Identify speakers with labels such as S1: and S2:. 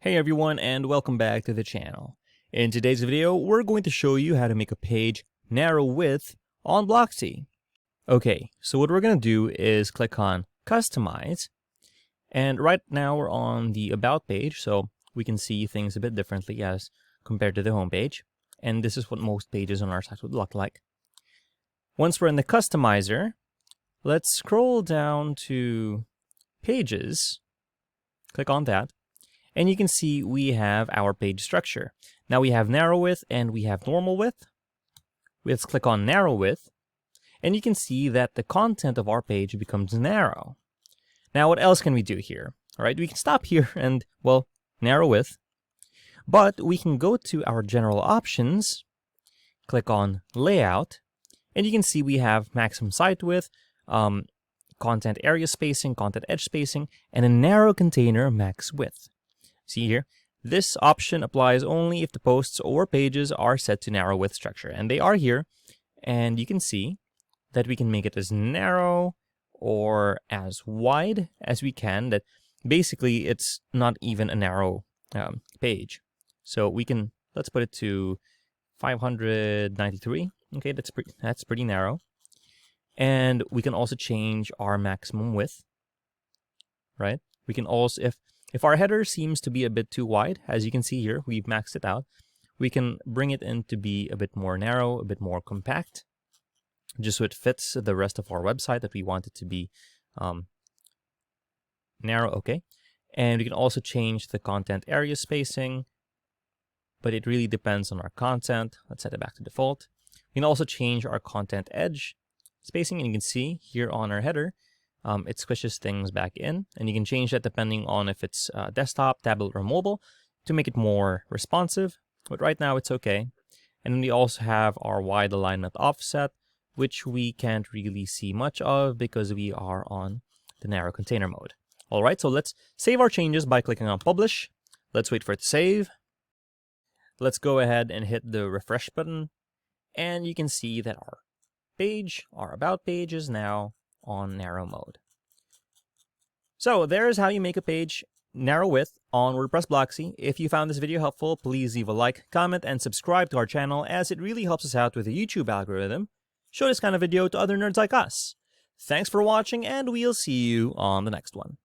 S1: Hey everyone, and welcome back to the channel. In today's video, we're going to show you how to make a page narrow width on Blocksy. Okay, so what we're going to do is click on Customize, and right now we're on the About page, so we can see things a bit differently as compared to the home page, and this is what most pages on our site would look like. Once we're in the Customizer, let's scroll down to Pages, click on that. And you can see we have our page structure. Now we have narrow width and we have normal width. Let's click on narrow width. And you can see that the content of our page becomes narrow. Now what else can we do here? All right, we can stop here and, well, narrow width. But we can go to our general options, click on layout, and you can see we have maximum site width, content area spacing, content edge spacing, and a narrow container max width. See here, this option applies only if the posts or pages are set to narrow width structure, and they are here. And you can see that we can make it as narrow or as wide as we can. That basically it's not even a narrow page. So we can, let's put it to 593. Okay, that's pretty narrow. And we can also change our maximum width, right? We can also, if our header seems to be a bit too wide, as you can see here, we've maxed it out, we can bring it in to be a bit more narrow, a bit more compact, just so it fits the rest of our website that we want it to be narrow, okay? And we can also change the content area spacing, but it really depends on our content. Let's set it back to default. We can also change our content edge spacing, and you can see here on our header, it squishes things back in, and you can change that depending on if it's desktop, tablet, or mobile to make it more responsive, but right now it's okay. And then we also have our wide alignment offset, which we can't really see much of because we are on the narrow container mode. All right, so let's save our changes by clicking on Publish. Let's wait for it to save. Let's go ahead and hit the refresh button, and you can see that our page, our About page, is now on narrow mode. So there's how you make a page narrow width on WordPress Blocksy. If you found this video helpful, please leave a like, comment, and subscribe to our channel, as it really helps us out with the YouTube algorithm. Show this kind of video to other nerds like us. Thanks for watching, and we'll see you on the next one.